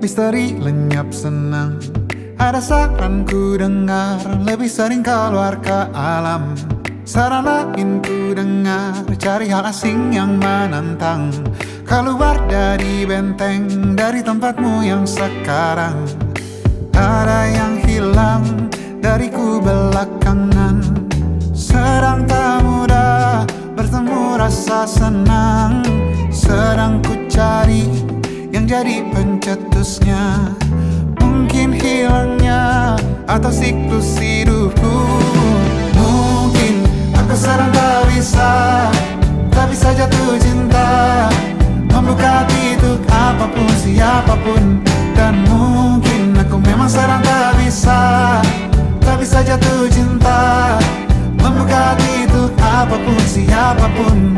misteri lenyap senang. Ada saran ku dengar, lebih sering keluar ke alam. Saran lain ku dengar, cari hal asing yang menantang. Keluar dari benteng, dari tempatmu yang sekarang. Ada yang hilang dariku belakangan. Sedang tak mudah bertemu rasa senang. Sedang ku cari yang jadi pencetusnya. Mungkin hilangnya atau siklus hidupku. Mungkin aku sedang tak bisa jatuh cinta, membuka hati untuk apapun, siapapun. Dan mungkin aku memang sedang tak bisa jatuh cinta, membuka hati untuk apapun, siapapun.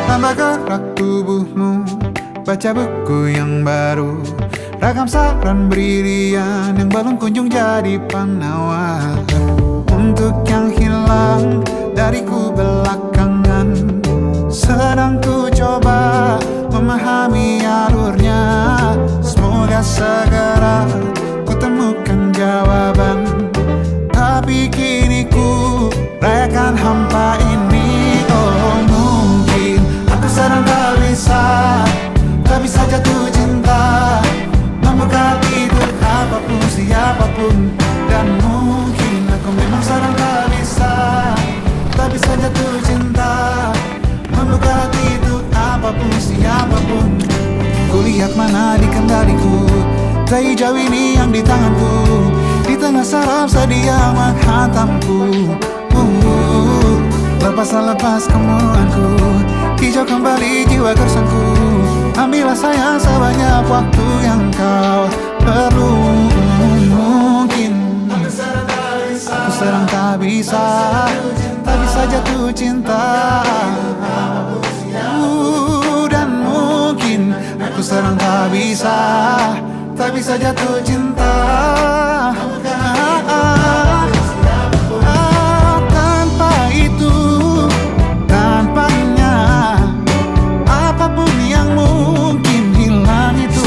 Tambah gerak tubuhmu, baca buku yang baru. Ragam saran brilian yang belum kunjung jadi penawar. Untuk yang hilang dariku belakangan, sedang ku coba memahami alurnya. Semoga segera ku temukan jawaban. Tapi kini ku rayakan hampa ini. Oh, mungkin aku sedang tak bisa jatuh cinta, membuka hati untuk apapun, siapapun. Dan mungkin aku memang sedang tak bisa jatuh cinta, membuka hati untuk apapun, siapapun. Kulihat mana di kendaliku, dari jauh ini yang di tanganku. Di tengah saraf sedia menghantamku. Lepas kemulanku, hijau kembali jiwa gersangku. Ambillah sayang sebanyak waktu yang kau perlu. Mungkin aku sedang tak bisa jatuh cinta. Dan mungkin aku sedang tak bisa jatuh cinta. Tanpa itu, tanpanya, apapun yang mungkin hilang itu.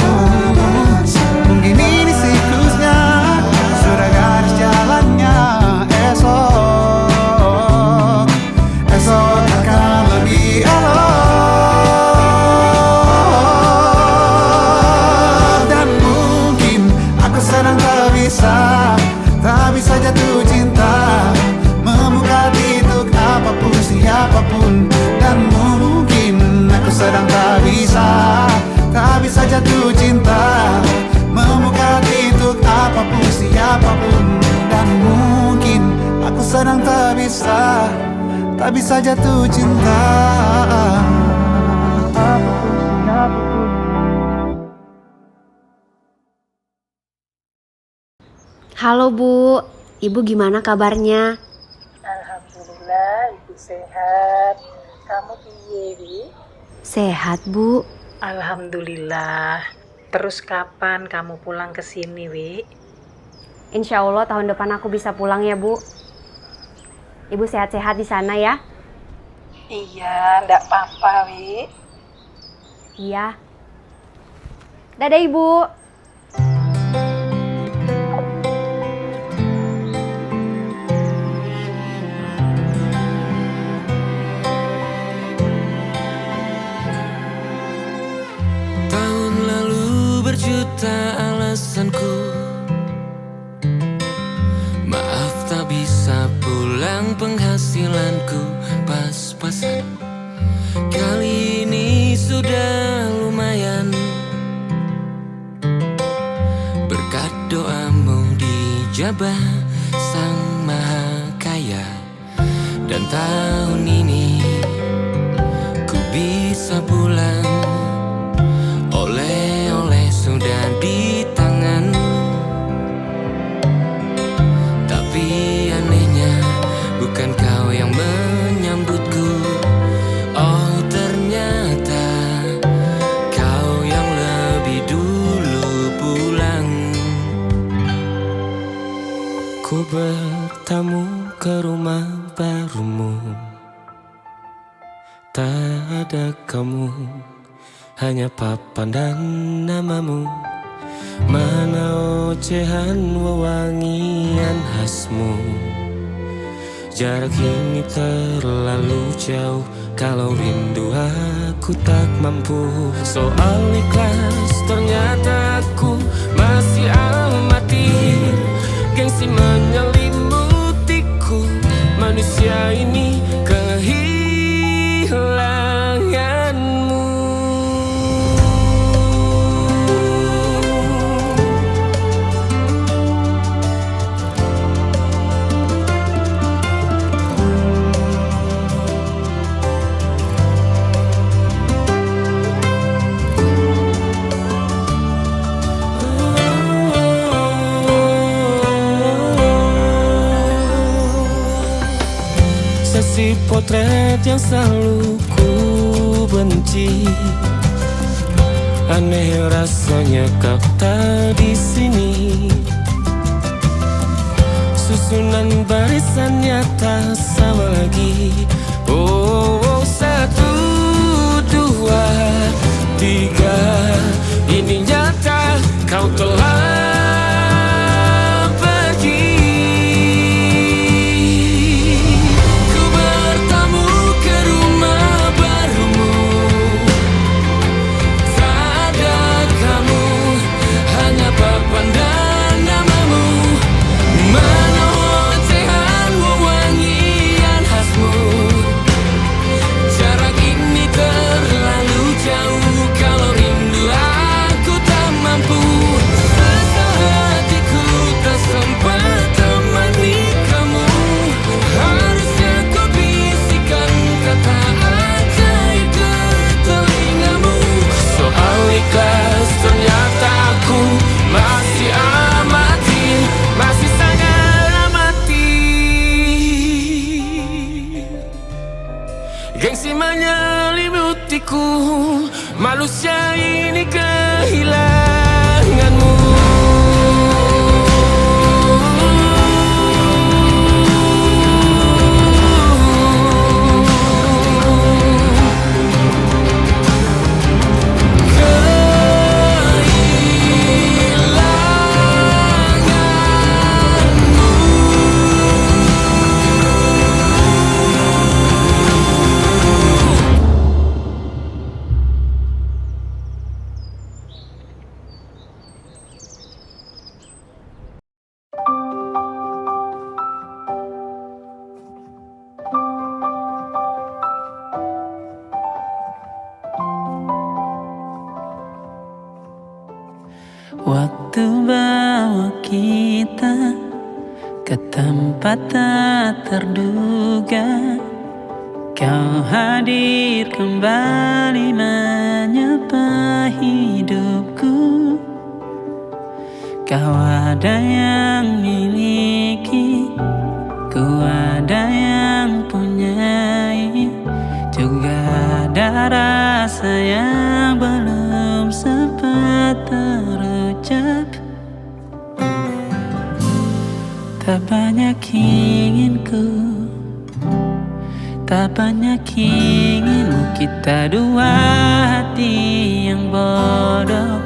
Mungkin ini siklusnya, sudah garis jalannya. Esok akan lebih elok. Dan mungkin aku sedang tak bisa jatuh cinta, membuka hati untuk apapun, siapapun. Dan mungkin aku sedang tak bisa jatuh cinta, membuka hati untuk apapun, siapapun. Dan mungkin aku sedang tak bisa jatuh cinta. Halo Bu, Ibu gimana kabarnya? Alhamdulillah, Ibu sehat. Kamu piye, Wi? Sehat Bu. Alhamdulillah. Terus kapan kamu pulang ke sini, Wi? Insya Allah tahun depan aku bisa pulang ya Bu. Ibu sehat-sehat di sana ya? Iya, ndak apa-apa, Wi. Iya. Dadah Ibu. Tahun lalu berjuta alasanku, maaf tak bisa pulang, penghasilanku pas-pasan. Kali ini sudah lumayan, berkat doamu dijabah Sang Maha Kaya. Dan tahun ini ku bisa pulang, oleh-oleh sudah di tangan. Tapi anehnya bukan kau yang menyambutku. Oh, ternyata kau yang lebih dulu pulang. Ku bertamu ke rumah barumu. Tak ada kamu, hanya papan dan namamu. Mana ocehan wewangian khasmu. Jarak ini terlalu jauh, kalau rindu aku tak mampu. Soal ikhlas ternyata aku masih amati. Gengsi menyelimutiku, manusia ini kehilanganmu. Sesi potret yang selalu ku benci. Aneh rasanya kau tak di sini. Susunan barisannya tak sama lagi. Oh, 1, 2, 3. Ini nyata kau telah gengsi menyelimutiku, manusia ini kehilanganmu. Waktu bawa kita ke tempat tak terduga. Kau hadir kembali menyapa hidupku. Kau ada yang miliki, ku ada yang punyai. Juga ada rasa yang belum sempat terucap. Tak banyak inginku, tak banyak inginmu. Kita dua hati yang bodoh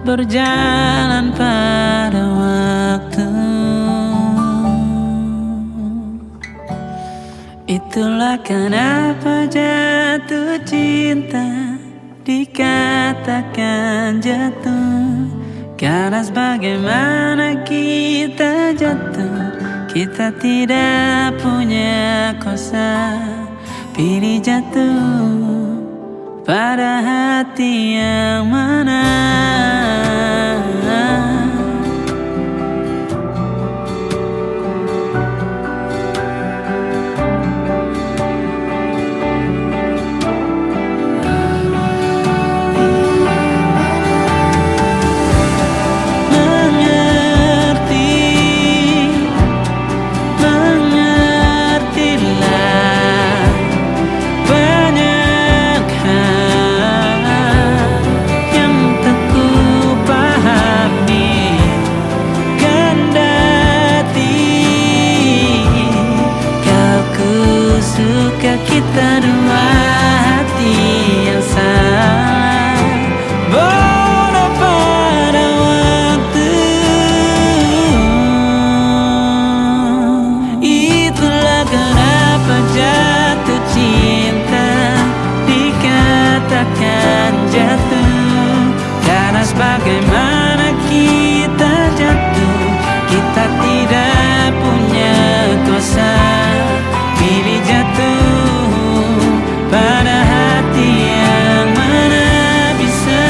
berjalan pada waktu. Itulah kenapa jatuh cinta dikatakan jatuh. Karena sebagaimana kita jatuh, kita tidak punya kuasa. Pilih jatuh pada hati yang mana. Yang bagaimana kita jatuh, kita tidak punya kuasa. Pilih jatuh pada hati yang mana bisa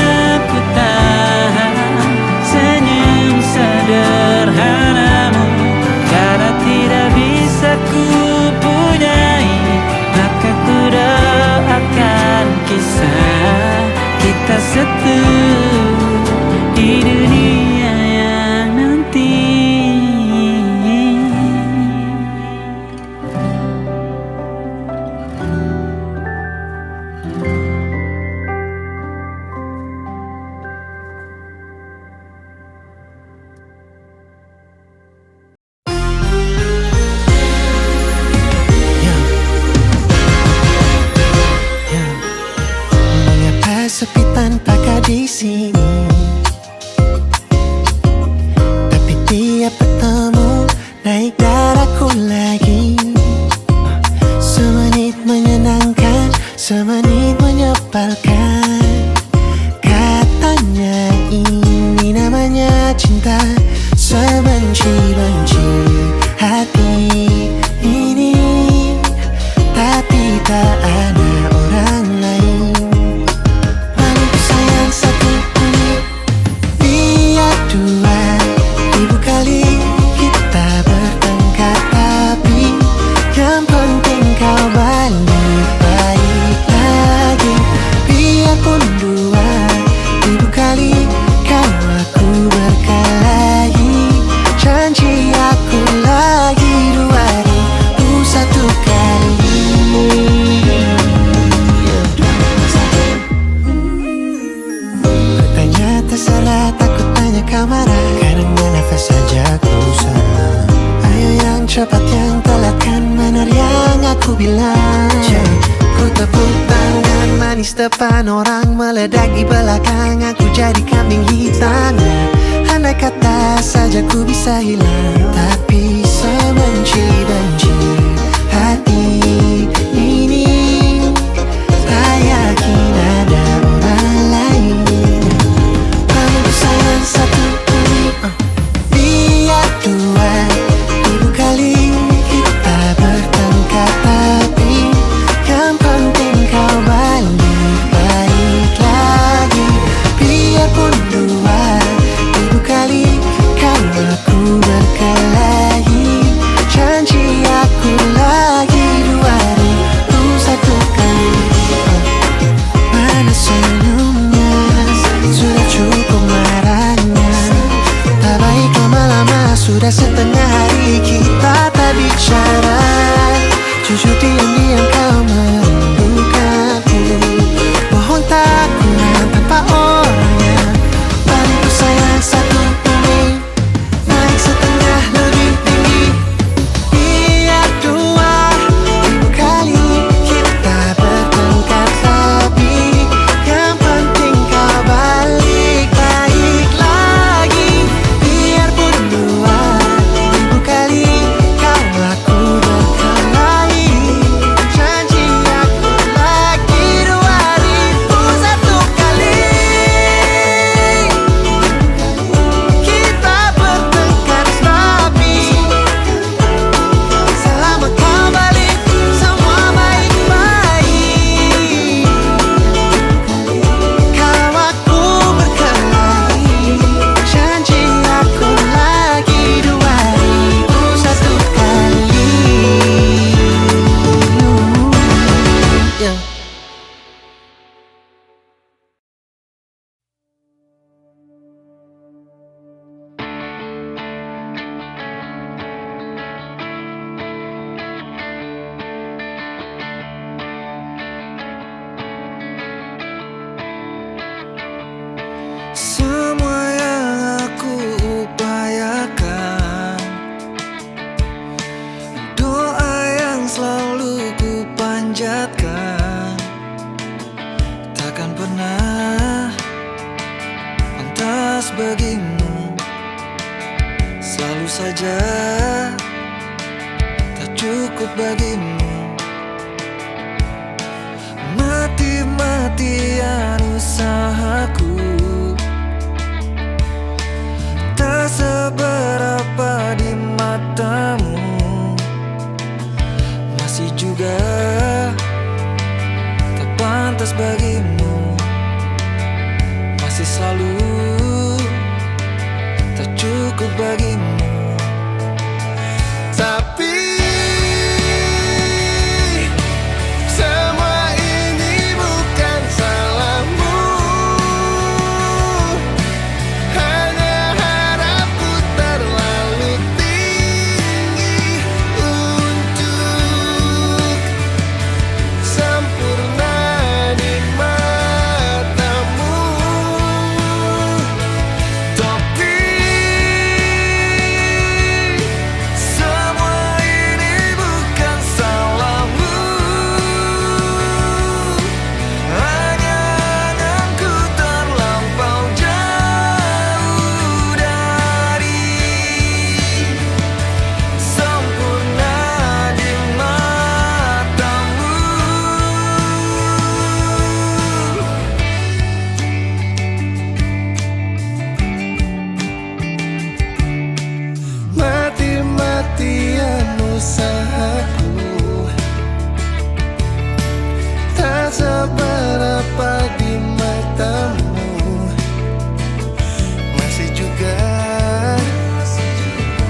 ku tahan. Senyum sederhanamu karena tidak bisa ku punyai, maka ku doakan kisah kita satu di dunia yang nanti. Mengapa sepi tanpa kau di sini? Tapi tiap bertemu naik darahku lagi. Semenit menyenangkan, semenit menyebalkan. Katanya ini namanya cinta. Sebenci-benci hati ini, tapi tak ada orang lain. Paling sayang satu ini, biar dua ribu kali kita bertengkar, tapi yang penting kau balik baik lagi. Biarpun dua ribu kali kau aku berkelahi, janji aku lagi 2001 kali. Bertanya terserah, takut tanya kau marah, karena nafas saja ku salah. Ayo yang cepat, yang telat kan benar yang aku bilang. Ku tepuk tangan manis depan orang, meledak di belakang, aku jadi kambing hitamnya. Andai kata saja ku bisa hilang, tapi sebenci-benci hati ini, tak yakin ada orang lain. Paling sayang satu ini, biar dua ribu kali kita bertengkar, tapi yang penting kau balik baik lagi. Biarpun dua ribu kali kau aku berkelahi, janji aku lagi 2001 kali. Mana senyumnya, sudah cukup marahnya. Tak baik lama-lama, sudah setengah hari kita tak bicara. Jujur diam-diam kau merindukanku, bohong tak kurang tanpa orangnya. Paling ku sayang satu ini, naik setengah lebih tinggi. Biar dua ribu kali kita bertengkar, tapi yang penting kau balik baik lagi. Biarpun dua ribu kali kau aku berkelahi, janji aku lagi 2001 kali. Kita bertengkar, tapi selama kau balik semua baik-baik. Kau aku berkelahi, janji aku lagi 2001 kali. Yeah. Semua yang aku upayakan, doa yang selalu ku panjatkan, takkan pernah pantas bagimu. Selalu saja tak cukup bagimu. Mati-matian usahaku tak cukup bagimu. Tapi semua ini bukan salahmu. Hanya harapku terlalu tinggi untuk sempurna di matamu. Tapi semua ini bukan salahmu. Hanya anganku terlampau jauh dari sempurna di matamu. Mati-matian usahaku, tak seberapa di matamu. Masih juga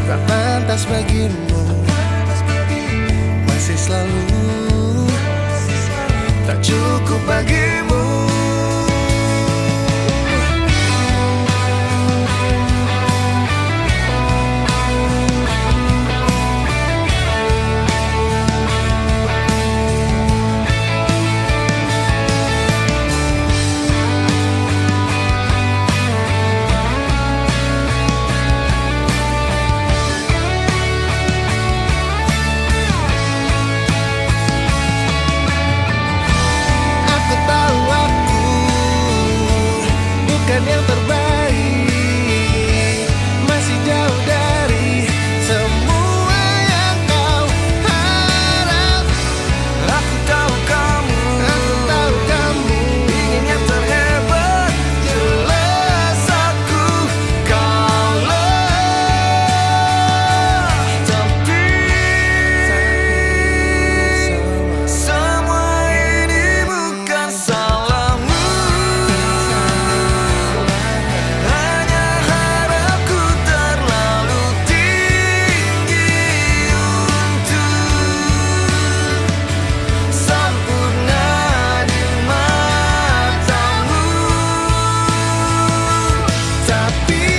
tak pantas bagimu. Masih selalu tak cukup bagimu. Aku tahu aku bukan yang terbaik, masih jauh dari semua yang kau harap. Aku tahu kamu ingin yang terhebat. Jelas aku kalah. Tapi semua ini bukan salahmu. Hanya harapku terlalu tinggi untuk sempurna di matamu. Tapi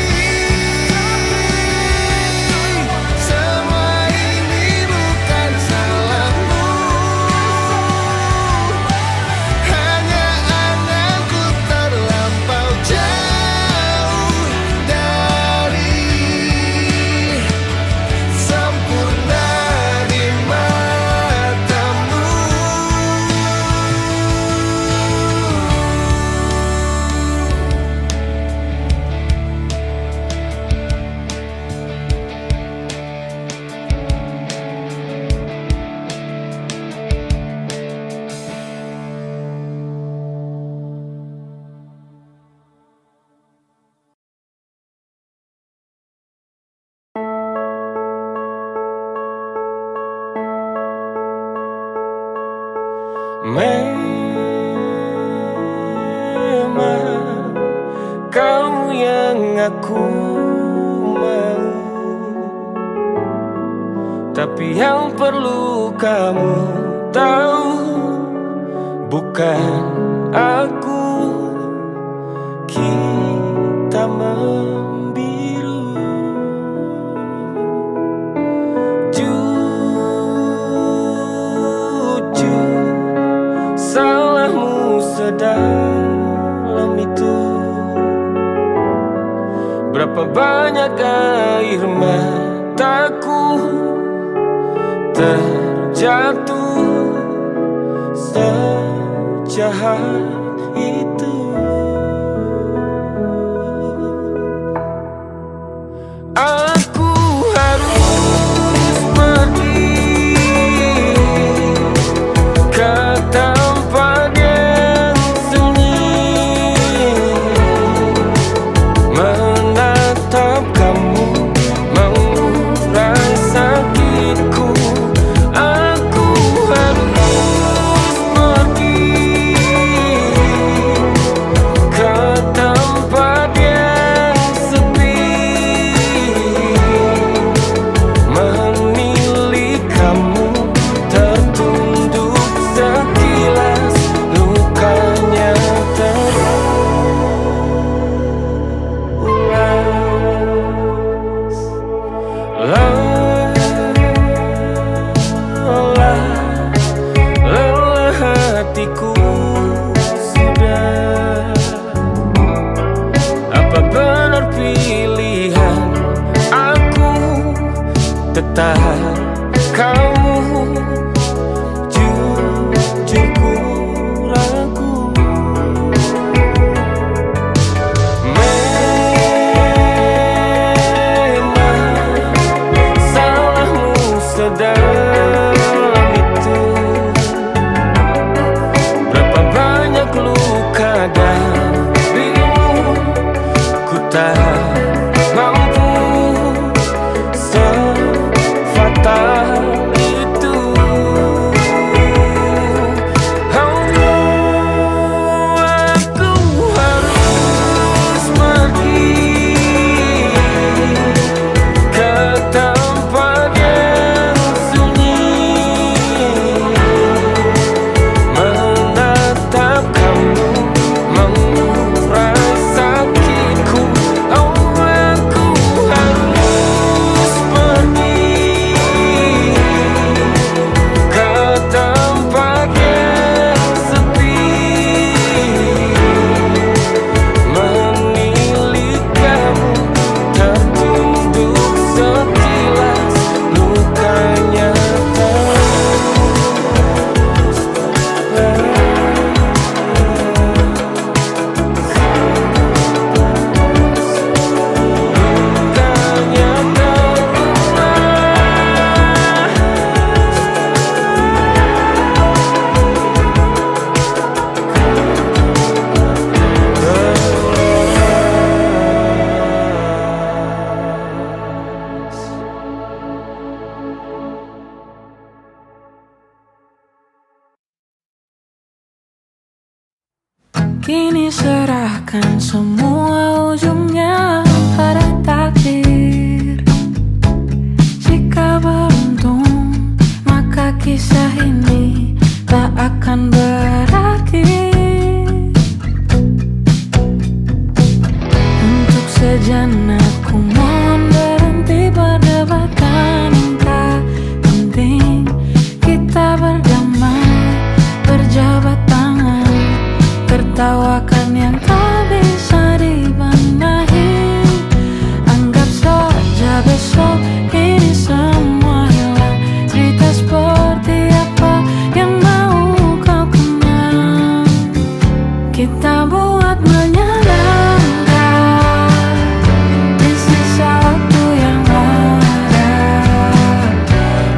semua ini bukan salahmu. Hanya anganku terlampau jauh dari sempurna di matamu. Memang kau yang aku mau, tapi yang perlu kamu tahu bukan aku. Kita membiru, jujur salahmu sedalam itu. Berapa banyak air mataku terjatuh sejahat itu. Aku harus pergi ke tempat yang sunyi, menatap kamu mengurai sakitku. Aku harus pergi tak kamu jujur ku ragu. Memang salahmu sedalam itu. Berapa banyak luka darimu ku tak mampu sefatal itu. Oh, aku harus pergi ke tempat yang sunyi, menatap kamu mengurai sakitku. Oh, aku harus pergi ke tempat yang sepi, menilik kamu tertunduk sekilas lukanya Kini serahkan semua ujungnya pada takdir. Jika beruntung, maka kisah ini tak akan berakhir. Untuk sejenak ku mohon berhenti perdebatan yang tak penting. Kita berdamai, berjabat tangan, tertawakan yang tak bisa dibenahi. Anggap saja besok ini semua hilang. Cerita seperti apa yang mau kau kenang. Kita buat menyenangkan di sisa waktu yang ada.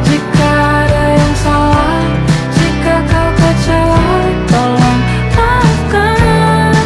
Jika ada yang salah, jika kau kecewa, tolong maafkan.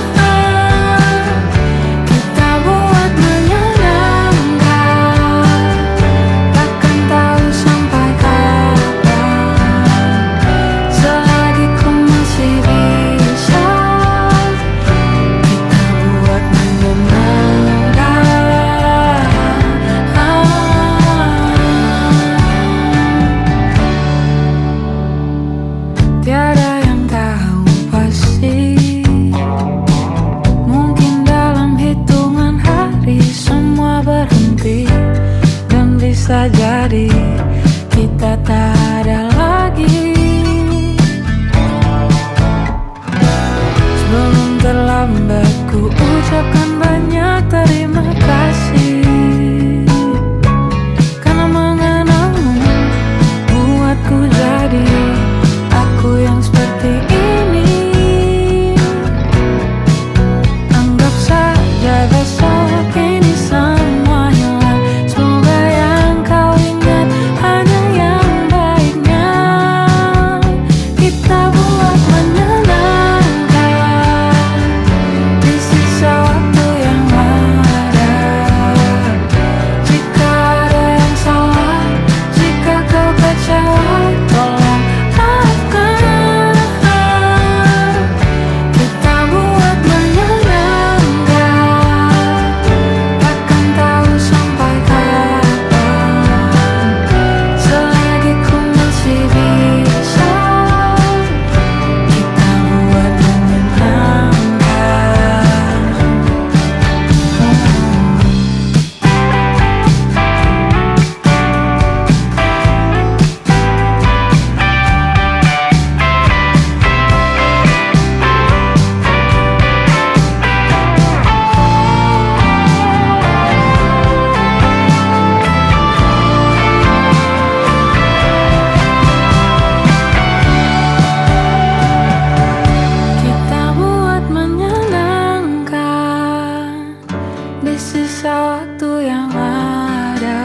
di sisa waktu yang ada.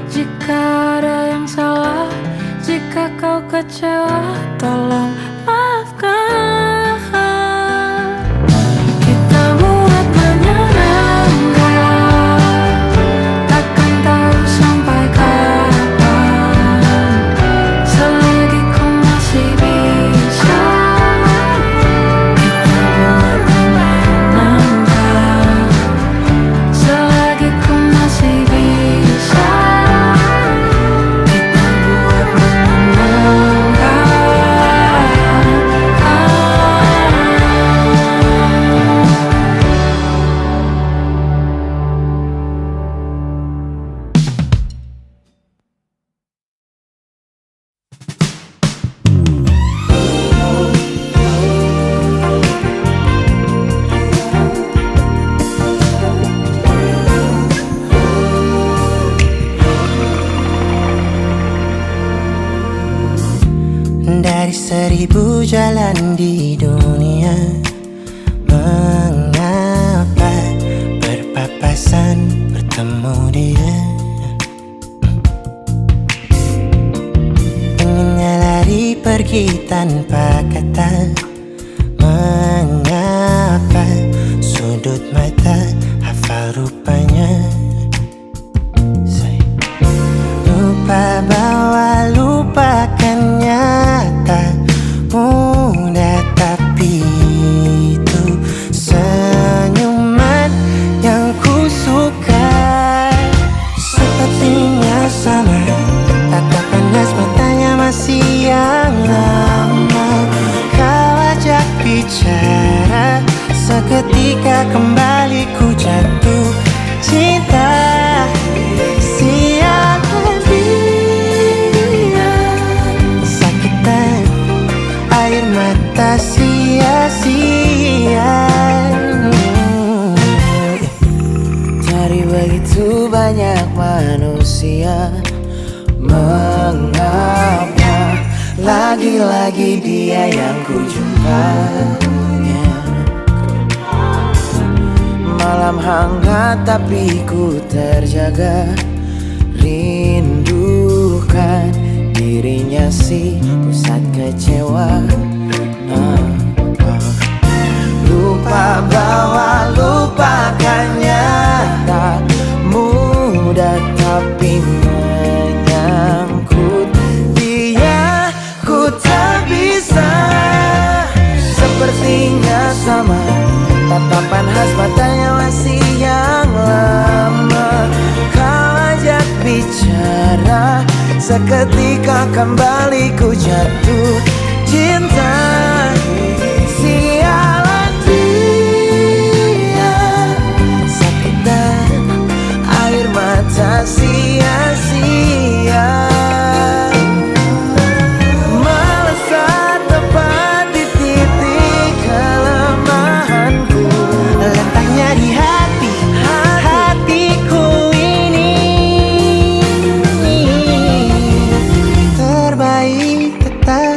Jika ada yang salah, jika kau kecewa, tolong maafkan. Kita buat menyenangkan, takkan tahu sampai kapan. Selagi ku masih bisa, kita buat menyenangkan. Selagi ku masih bisa, kita buat menyenangkan. Dari 1000 jalan di dunia, mengapa berpapasan bertemu dia? Pengennya lari pergi tanpa kata, mengapa sudut mata hafal rupanya? Lupa bahwa lupakannya tak mudah, tapi itu senyuman yang ku suka. Sepertinya sama, tatapan khas matanya masih yang lama. Kau ajak bicara, seketika kembali ku jatuh cinta. Siapa dia? Sakitan air mata sia-sia. Dari begitu banyak manusia, mengapa lagi-lagi dia yang ku jumpanya? Malam hangat tapi ku terjaga, rindukan dirinya si pusat kecewa. Lupa bahwa lupakannya tak mudah, tapi menyangkut dia ku tak bisa. Sepertinya sama, tatapan khas matanya masih yang lama. Kau ajak bicara, seketika kembali ku jatuh cinta. Sialan dia, sakitan air mata sia-sia. Melesat tepat di titik kelemahanku, letaknya di hati, hatiku ini. Terbaik tetap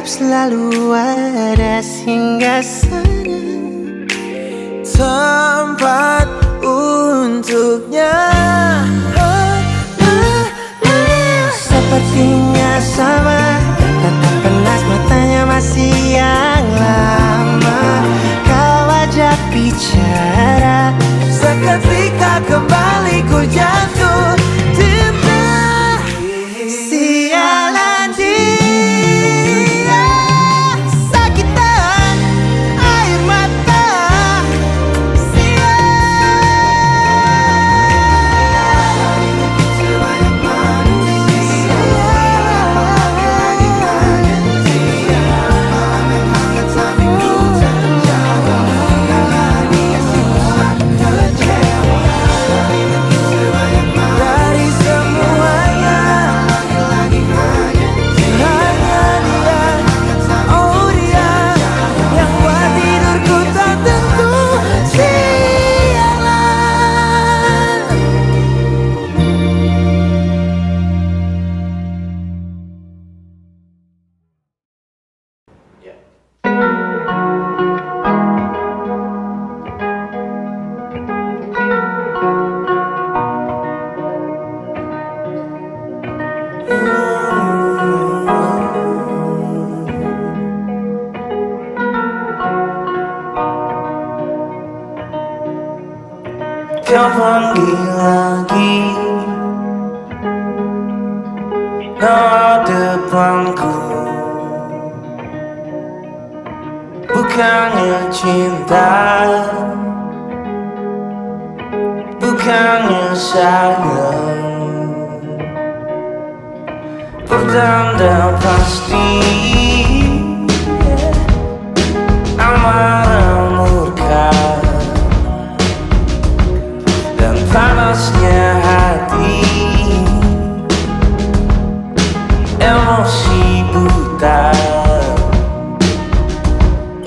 kau panggil lagi nama depanku. Bukannya cinta, bukannya sayang, pertanda pasti amarah murka dan panasnya hati, emosi buta.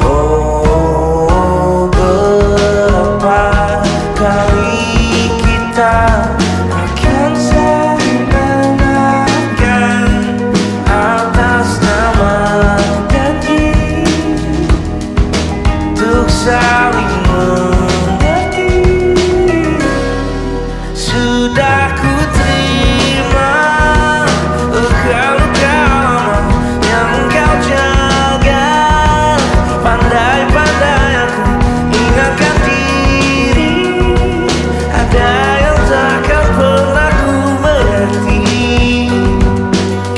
Oh, berapa kali kita akan saling mengaitkan atas nama janji untuk saling mengerti. Sudah ku terima luka-luka lama yang kau jaga. Pandai-pandai aku ingatkan diri, ada yang takkan pernah ku mengerti,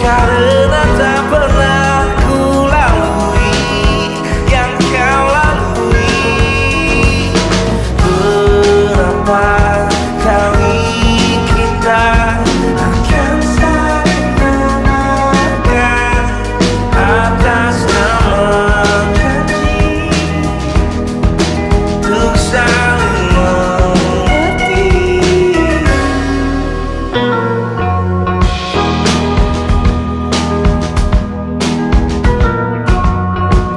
karena tak pernah ku lalui yang kau lalui. Berapa kali kita akan saling mengaitkan atas nama janji untuk saling mengerti.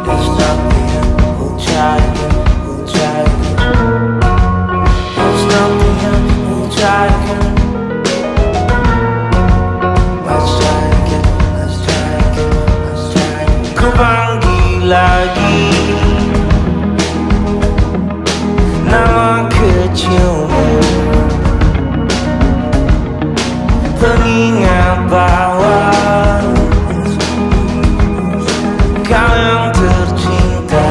Let's stop here, we'll try again, we'll try again. Let's stop here, we'll try again. Let's try again, let's try again, let's try again. Ku panggil lagi nama kecilmu, pengingat bahwa kau yang tercinta,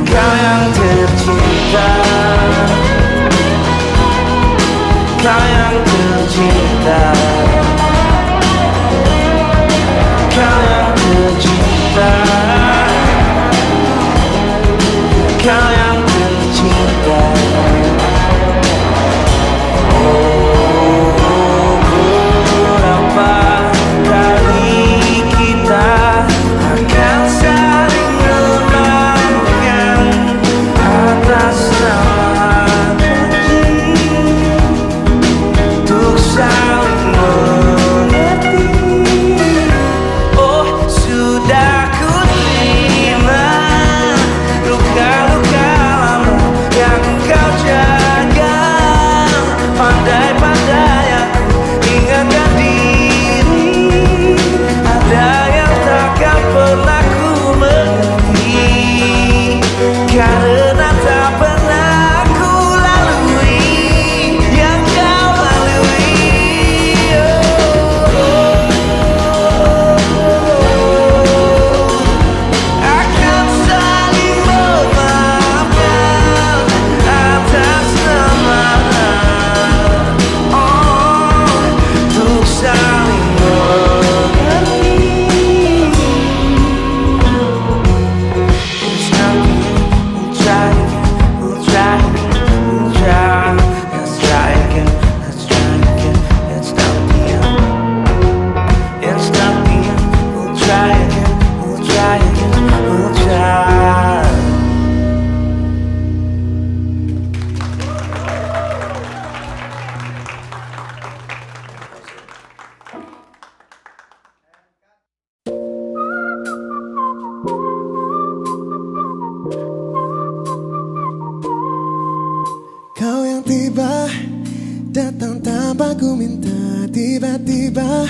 kau yang tercinta, kau yang tercinta, kau yang tercinta, kau yang tercinta. Berapa kali kita akan saling memaafkan atas nama janji untuk saling mengerti. Oh, sudah ku terima luka-luka lama yang kau jaga. Pandai-pandai aku ingatkan diri, ada yang takkan pernah ku mengerti, karena tak pernah ku lalui yang kau lalui. Akan saling memaafkan atas nama untuk saling mengerti. It's not the end, we'll try again, we'll try again, we'll try. Let's try again, let's try again. It's not the end, it's not the end. We'll try again, we'll try again, we'll try. Kau yang tiba datang tanpa ku minta, tiba-tiba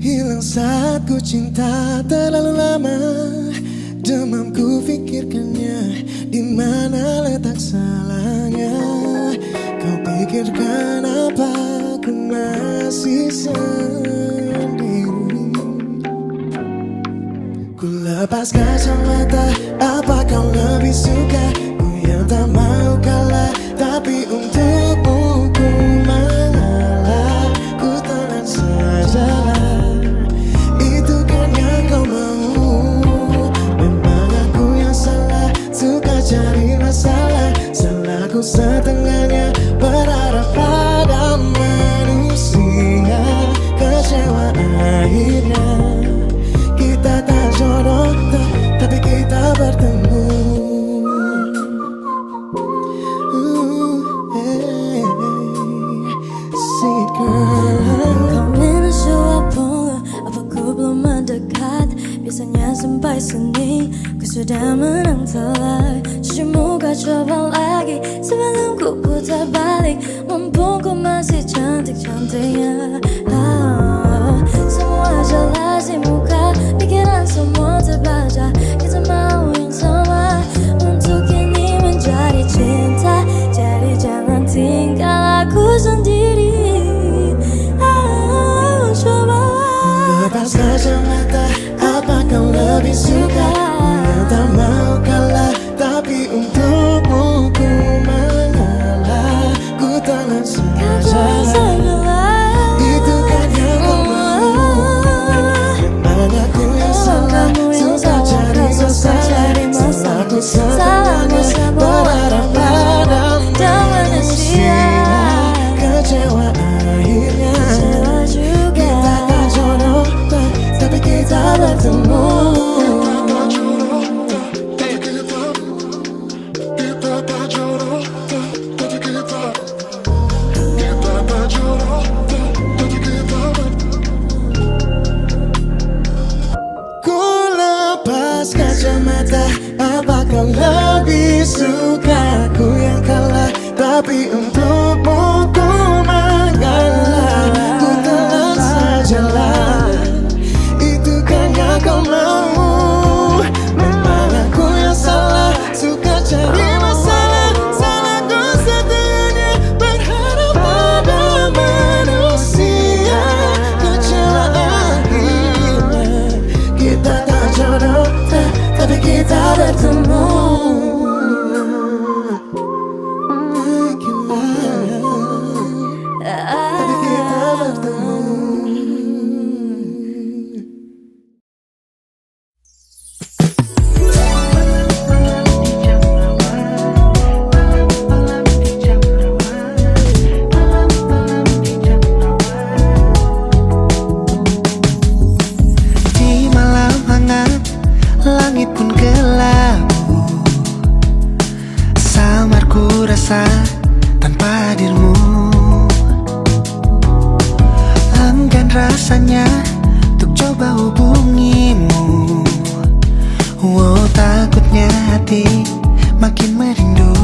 hilang saat ku cinta terlalu lama. Demamku pikirkannya, di mana letak salahnya. Kau pikirkan apa ku masih sendiri. Ku lepas kaca mata, apa kau lebih suka? Ku yang tak mau Aku setengahnya berharap pada manusia, kecewa akhirnya. Kita tak jodoh, tapi kita bertemu. Hey, sweet girl. Kau minus jawab pula, apa ku belum mendekat? Biasanya sampai sini ku sudah menang telak. Cuci muka coba lagi sebelum ku putar balik. Mumpung ku masih cantik-cantiknya. Semua jelas di muka, pikiran semua terbaca. Kita mau yang sama, untuk ini menjadi cinta. Jadi jangan tinggal aku sendiri. Coba lepas kacamata, apa kau lebih suka? Tak mau kalah, tapi untukmu ku mengalah. Ku telan semua jalan, itu kan yang kau mau. Memang aku yang salah, suka cari masalah. Salahku semuanya, berharap pada manusia, kecewa akhirnya. Kita tak jodoh, tapi kita bertemu. Ku lepas kacamata, apa kau lebih suka? Aku yang kalah, tapi untukmu ku mengalah. Ku telan sajalah, itu kan yang kau mau. Memang aku yang salah, suka cari masalah. Salahku setengahnya, berharap pada manusia, kecewa akhirnya. Kita tak jodoh, tapi kita bertemu. Tapi kita bertemu. Di malam hangat, langit pun gelap. Samar ku rasa tanpa hadirmu. Enggan rasanya untuk coba hubungimu. Takutnya hati makin merindu.